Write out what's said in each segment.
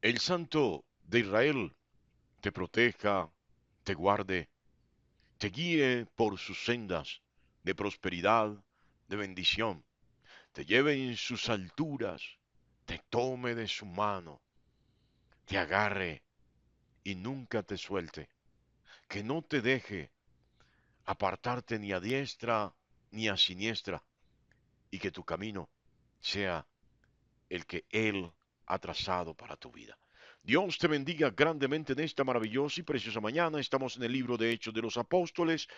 El Santo de Israel te proteja, te guarde, te guíe por sus sendas de prosperidad, de bendición, te lleve en sus alturas, te tome de su mano, te agarre y nunca te suelte, que no te deje apartarte ni a diestra ni a siniestra, y que tu camino sea el que Él ha trazado para tu vida. Dios te bendiga grandemente en esta maravillosa y preciosa mañana. Estamos en el libro de Hechos de los Apóstoles,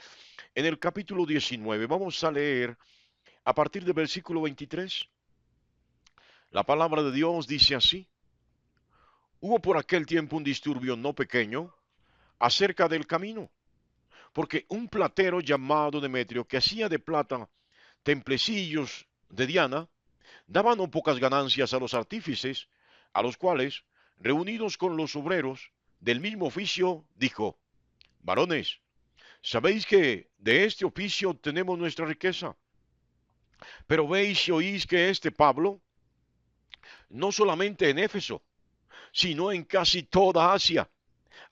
en el capítulo 19. Vamos a leer a partir del versículo 23. La palabra de Dios dice así: Hubo por aquel tiempo un disturbio no pequeño acerca del camino, porque un platero llamado Demetrio, que hacía de plata templecillos de Diana, daba no pocas ganancias a los artífices, a los cuales, reunidos con los obreros del mismo oficio, dijo: Varones, sabéis que de este oficio tenemos nuestra riqueza, pero veis y oís que este Pablo, no solamente en Éfeso, sino en casi toda Asia,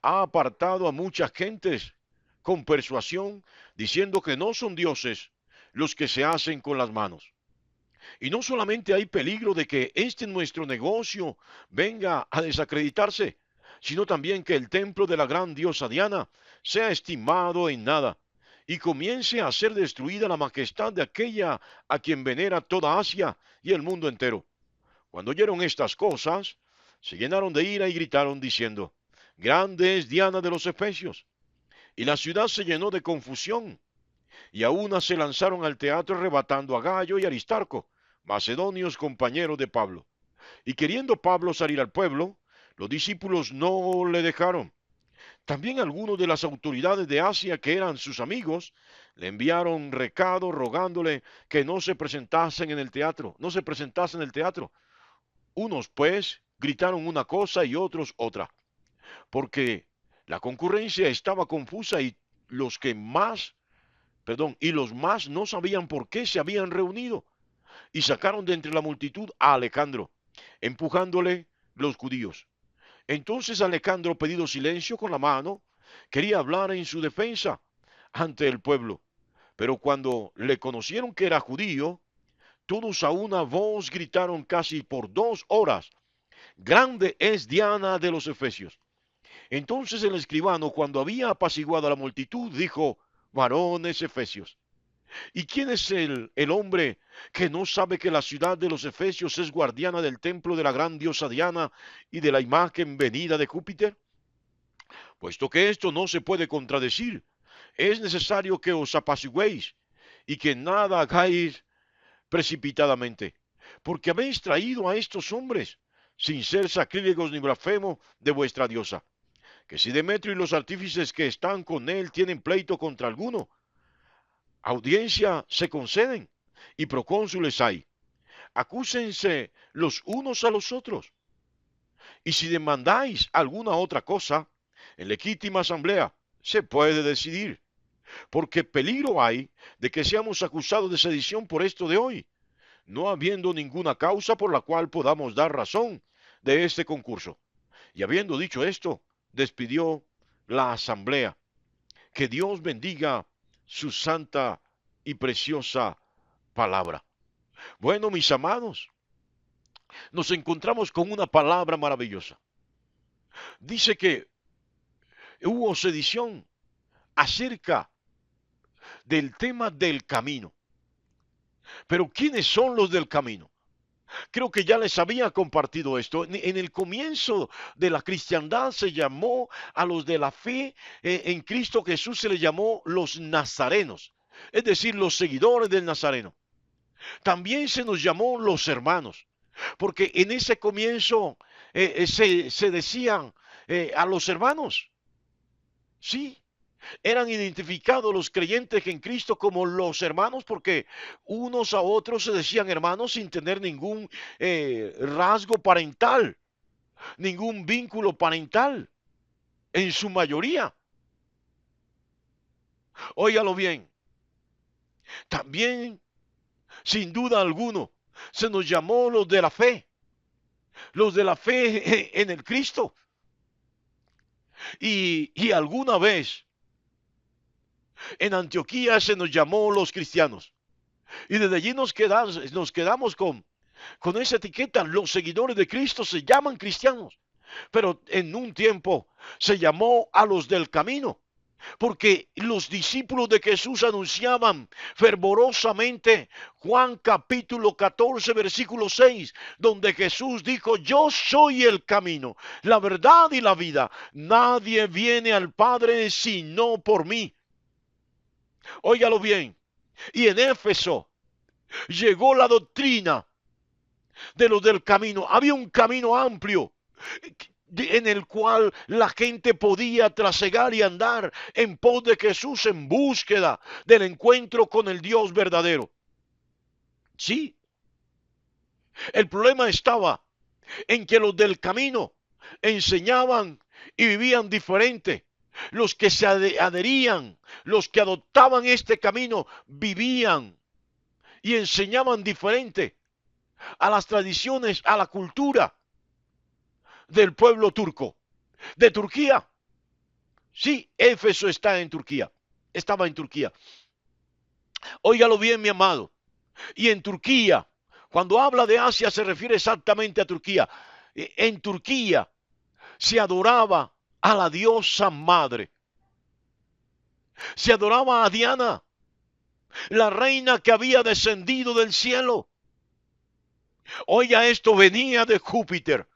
ha apartado a muchas gentes con persuasión, diciendo que no son dioses los que se hacen con las manos. Y no solamente hay peligro de que este nuestro negocio venga a desacreditarse, sino también que el templo de la gran diosa Diana sea estimado en nada y comience a ser destruida la majestad de aquella a quien venera toda Asia y el mundo entero. Cuando oyeron estas cosas, se llenaron de ira y gritaron diciendo: Grande es Diana de los Efesios. Y la ciudad se llenó de confusión, y a una se lanzaron al teatro arrebatando a Gallo y Aristarco, macedonios compañeros de Pablo. Y queriendo Pablo salir al pueblo, los discípulos no le dejaron. También algunos de las autoridades de Asia, que eran sus amigos, le enviaron recado rogándole que no se presentasen en el teatro, no se presentase en el teatro. Unos, pues, gritaron una cosa y otros otra, porque la concurrencia estaba confusa y los que más, y los más no sabían por qué se habían reunido. Y sacaron de entre la multitud a Alejandro, empujándole los judíos. Entonces Alejandro, pedido silencio con la mano, quería hablar en su defensa ante el pueblo. Pero cuando le conocieron que era judío, todos a una voz gritaron casi por 2 horas: Grande es Diana de los Efesios. Entonces el escribano, cuando había apaciguado a la multitud, dijo: Varones Efesios, ¿y quién es el hombre que no sabe que la ciudad de los Efesios es guardiana del templo de la gran diosa Diana y de la imagen venida de Júpiter? Puesto que esto no se puede contradecir, es necesario que os apaciguéis y que nada hagáis precipitadamente, porque habéis traído a estos hombres, sin ser sacrílegos ni blasfemos, de vuestra diosa. Que si Demetrio y los artífices que están con él tienen pleito contra alguno, audiencia se conceden y procónsules hay. Acúsense los unos a los otros. Y si demandáis alguna otra cosa, en legítima asamblea se puede decidir, porque peligro hay de que seamos acusados de sedición por esto de hoy, no habiendo ninguna causa por la cual podamos dar razón de este concurso. Y habiendo dicho esto, despidió la asamblea. Que Dios bendiga su santa y preciosa palabra. Bueno, mis amados, nos encontramos con una palabra maravillosa. Dice que hubo sedición acerca del tema del camino. Pero ¿quiénes son los del camino? Creo que ya les había compartido esto. En el comienzo de la cristiandad se llamó a los de la fe en Cristo Jesús, se les llamó los nazarenos, es decir, los seguidores del Nazareno. También se nos llamó los hermanos, porque en ese comienzo se decían a los hermanos, sí, eran identificados los creyentes en Cristo como los hermanos porque unos a otros se decían hermanos sin tener ningún rasgo parental, ningún vínculo parental, en su mayoría. Óigalo bien, también, sin duda alguno, se nos llamó los de la fe, los de la fe en el Cristo. Y alguna vez en Antioquía se nos llamó los cristianos. Y desde allí nos quedamos con esa etiqueta. Los seguidores de Cristo se llaman cristianos. Pero en un tiempo se llamó a los del camino, porque los discípulos de Jesús anunciaban fervorosamente Juan capítulo 14 versículo 6, donde Jesús dijo: yo soy el camino, la verdad y la vida. Nadie viene al Padre sino por mí. Óigalo bien. Y en Éfeso llegó la doctrina de los del camino. Había un camino amplio en el cual la gente podía trasegar y andar en pos de Jesús, en búsqueda del encuentro con el Dios verdadero. Sí, el problema estaba en que los del camino enseñaban y vivían diferente. Los que se adherían, los que adoptaban este camino, vivían y enseñaban diferente a las tradiciones, a la cultura del pueblo turco, de Turquía. Sí, Éfeso está en Turquía, estaba en Turquía. Óigalo bien, mi amado. Y en Turquía, cuando habla de Asia, se refiere exactamente a Turquía. En Turquía se adoraba a la diosa madre. Se adoraba a Diana, la reina que había descendido del cielo. Oiga esto, venía de Júpiter,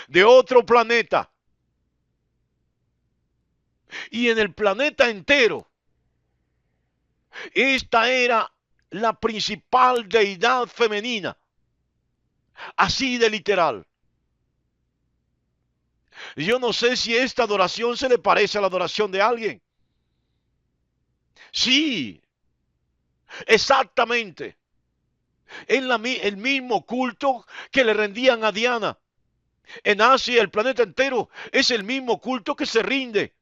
de otro planeta. Y en el planeta entero, esta era la principal deidad femenina. Así de literal. Yo no sé si esta adoración se le parece a la adoración de alguien. Sí, exactamente. Es el mismo culto que le rendían a Diana. En Asia, el planeta entero, es el mismo culto que se rinde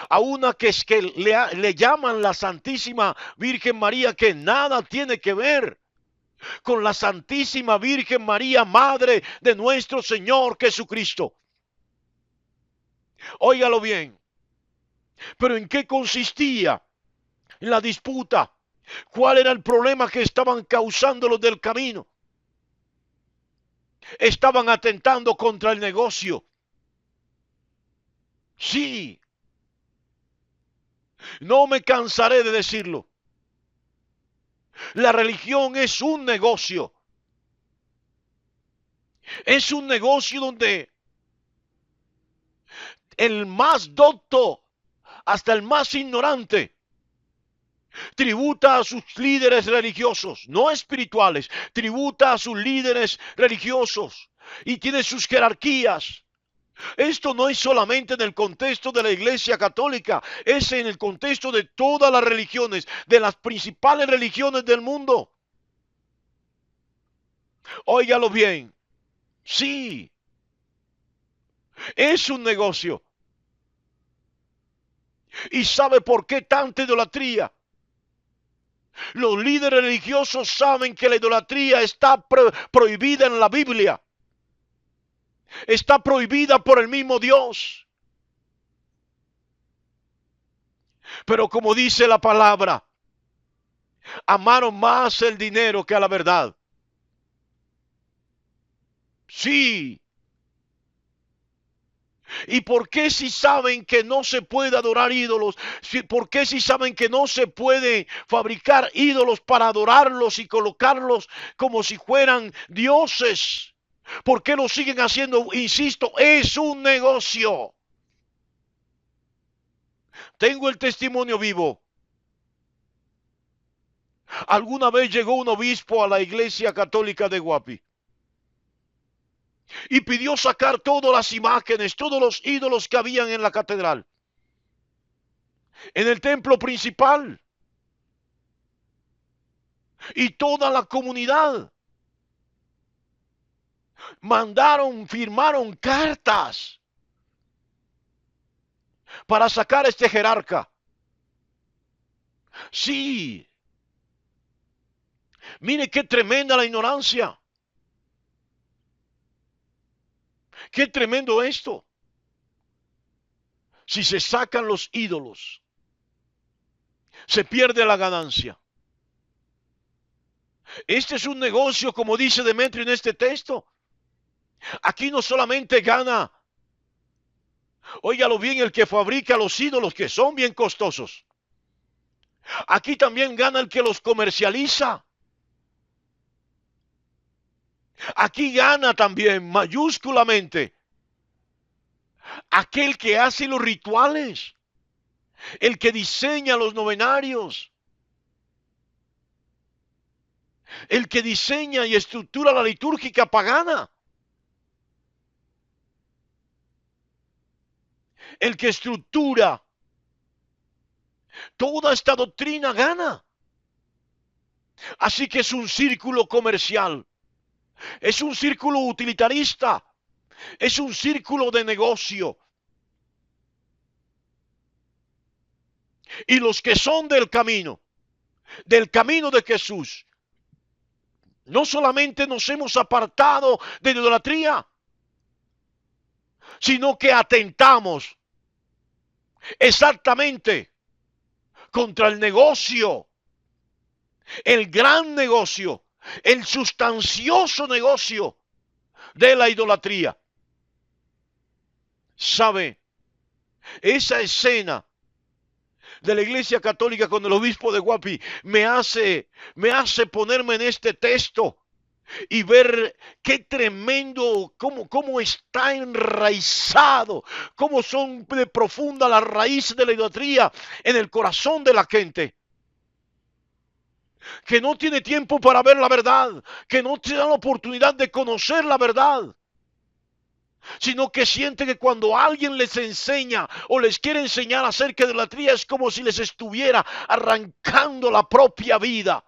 a una que le llaman la Santísima Virgen María, que nada tiene que ver con la Santísima Virgen María, Madre de nuestro Señor Jesucristo. Óigalo bien. Pero ¿en qué consistía la disputa? ¿Cuál era el problema que estaban causando los del camino? Estaban atentando contra el negocio. Sí, no me cansaré de decirlo. La religión es un negocio. Es un negocio donde el más docto, hasta el más ignorante, tributa a sus líderes religiosos, no espirituales, tributa a sus líderes religiosos y tiene sus jerarquías. Esto no es solamente en el contexto de la Iglesia Católica, es en el contexto de todas las religiones, de las principales religiones del mundo. Óigalo bien, sí, es un negocio. ¿Y sabe por qué tanta idolatría? Los líderes religiosos saben que la idolatría está prohibida en la Biblia. Está prohibida por el mismo Dios. Pero como dice la palabra, amaron más el dinero que a la verdad. Sí. ¿Y por qué si saben que no se puede adorar ídolos? ¿Por qué si saben que no se puede fabricar ídolos para adorarlos y colocarlos como si fueran dioses? ¿Por qué lo siguen haciendo? Insisto, es un negocio. Tengo el testimonio vivo. Alguna vez llegó un obispo a la iglesia católica de Guapi y pidió sacar todas las imágenes, todos los ídolos que habían en la catedral, en el templo principal. Y toda la comunidad firmaron cartas para sacar a este jerarca. Sí, mire qué tremenda la ignorancia. Qué tremendo esto. Si se sacan los ídolos, se pierde la ganancia. Este es un negocio, como dice Demetrio en este texto. Aquí no solamente gana, óigalo bien, el que fabrica los ídolos, que son bien costosos. Aquí también gana el que los comercializa. Aquí gana también mayúsculamente aquel que hace los rituales, el que diseña los novenarios, el que diseña y estructura la litúrgica pagana, el que estructura toda esta doctrina gana. Así que es un círculo comercial, es un círculo utilitarista, es un círculo de negocio. Y los que son del camino de Jesús, no solamente nos hemos apartado de la idolatría, sino que atentamos exactamente contra el negocio, el gran negocio, el sustancioso negocio de la idolatría. ¿Sabe? Esa escena de la Iglesia Católica con el obispo de Guapi me hace ponerme en este texto y ver qué tremendo, cómo está enraizado, cómo son de profunda las raíces de la idolatría en el corazón de la gente, que no tiene tiempo para ver la verdad, que no tiene la oportunidad de conocer la verdad, sino que siente que cuando alguien les enseña o les quiere enseñar acerca de la idolatría es como si les estuviera arrancando la propia vida.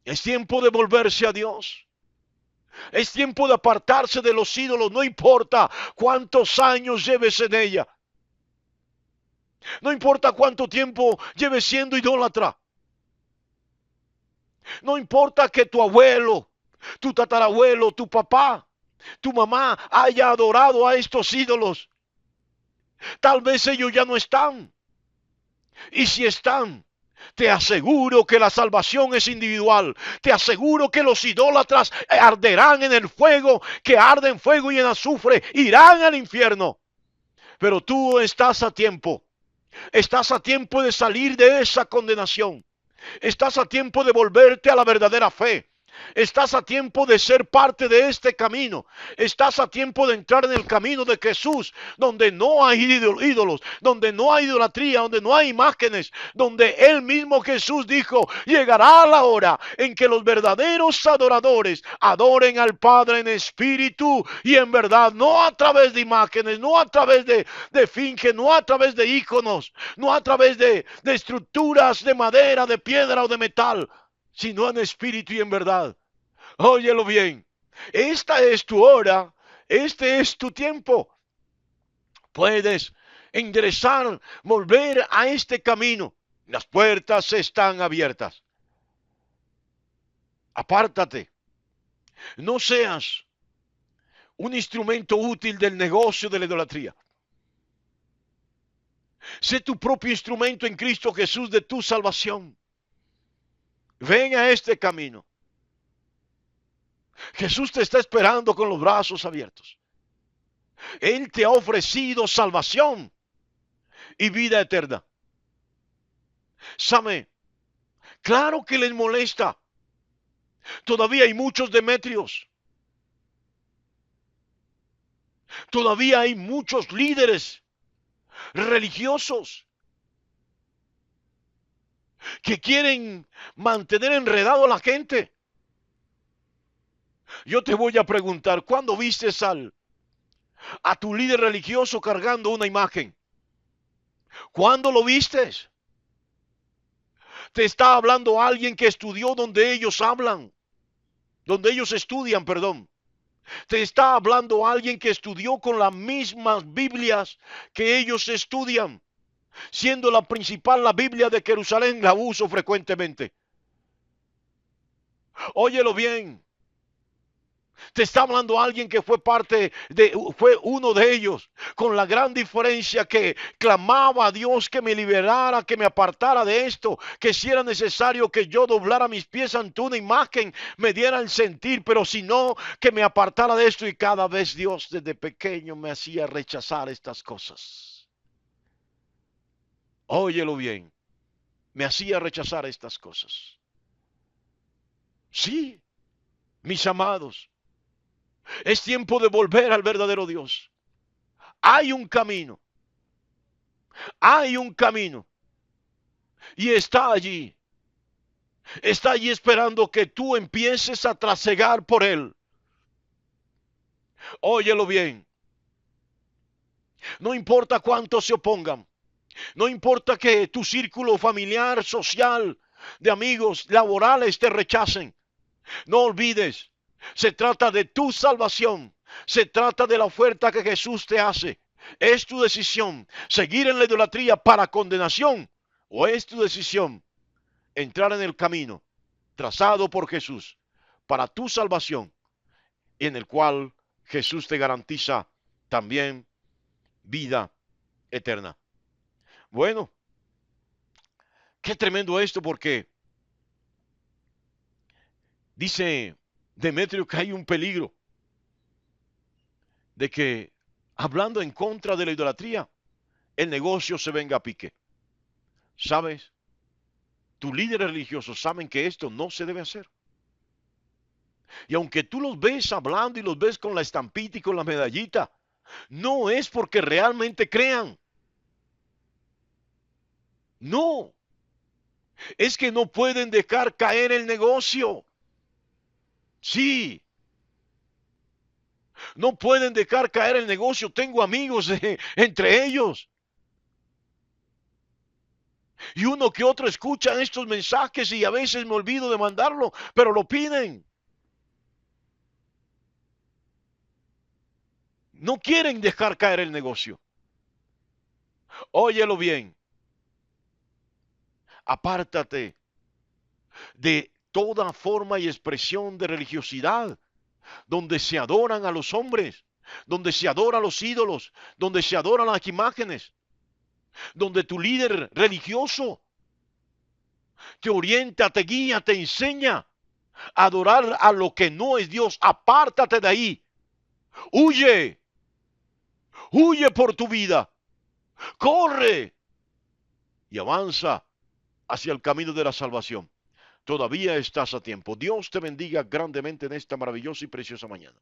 Es tiempo de volverse a Dios. Es tiempo de apartarse de los ídolos, no importa cuántos años lleves en ella. No importa cuánto tiempo lleves siendo idólatra. No importa que tu abuelo, tu tatarabuelo, tu papá, tu mamá haya adorado a estos ídolos. Tal vez ellos ya no están. Y si están, te aseguro que la salvación es individual. Te aseguro que los idólatras arderán en el fuego, que arde en fuego y en azufre, irán al infierno. Pero tú estás a tiempo. Estás a tiempo de salir de esa condenación. Estás a tiempo de volverte a la verdadera fe. Estás a tiempo de ser parte de este camino. Estás a tiempo de entrar en el camino de Jesús, donde no hay ídolos, donde no hay idolatría, donde no hay imágenes, donde él mismo Jesús dijo, llegará la hora en que los verdaderos adoradores adoren al Padre en espíritu y en verdad, no a través de imágenes, no a través de finge, no a través de íconos, no a través de estructuras de madera, de piedra o de metal, sino en espíritu y en verdad. Óyelo bien, esta es tu hora, este es tu tiempo. Puedes enderezar, volver a este camino. Las puertas están abiertas. Apártate. No seas un instrumento útil del negocio de la idolatría. Sé tu propio instrumento en Cristo Jesús de tu salvación. Ven a este camino. Jesús te está esperando con los brazos abiertos. Él te ha ofrecido salvación y vida eterna. ¿Sabe? Claro que les molesta. Todavía hay muchos Demetrios. Todavía hay muchos líderes religiosos que quieren mantener enredado a la gente. Yo te voy a preguntar, ¿cuándo viste a tu líder religioso cargando una imagen? ¿Cuándo lo vistes? Te está hablando alguien que estudió donde ellos hablan, donde ellos estudian, perdón. Te está hablando alguien que estudió con las mismas Biblias que ellos estudian, siendo la principal la Biblia de Jerusalén, la uso frecuentemente. Óyelo bien. Te está hablando alguien que fue uno de ellos, con la gran diferencia que clamaba a Dios que me liberara, que me apartara de esto, que si era necesario que yo doblara mis pies ante una imagen, me diera el sentir, pero si no, que me apartara de esto. Y cada vez Dios desde pequeño me hacía rechazar estas cosas. Óyelo bien, me hacía rechazar estas cosas. Sí, mis amados, es tiempo de volver al verdadero Dios. Hay un camino, hay un camino. Y está allí esperando que tú empieces a trasegar por él. Óyelo bien, no importa cuántos se opongan, no importa que tu círculo familiar, social, de amigos, laborales te rechacen. No olvides, se trata de tu salvación, se trata de la oferta que Jesús te hace. Es tu decisión seguir en la idolatría para condenación, o es tu decisión entrar en el camino trazado por Jesús para tu salvación, en el cual Jesús te garantiza también vida eterna. Bueno, qué tremendo esto, porque dice Demetrio que hay un peligro de que, hablando en contra de la idolatría, el negocio se venga a pique. ¿Sabes? Tus líderes religiosos saben que esto no se debe hacer. Y aunque tú los ves hablando y los ves con la estampita y con la medallita, no es porque realmente crean. No, es que no pueden dejar caer el negocio. Sí, no pueden dejar caer el negocio. Tengo amigos entre ellos. Y uno que otro escucha estos mensajes y a veces me olvido de mandarlo, pero lo piden. No quieren dejar caer el negocio. Óyelo bien. Apártate de toda forma y expresión de religiosidad, donde se adoran a los hombres, donde se adoran a los ídolos, donde se adoran las imágenes, donde tu líder religioso te orienta, te guía, te enseña a adorar a lo que no es Dios. Apártate de ahí. Huye, huye por tu vida. Corre y avanza hacia el camino de la salvación. Todavía estás a tiempo. Dios te bendiga grandemente en esta maravillosa y preciosa mañana.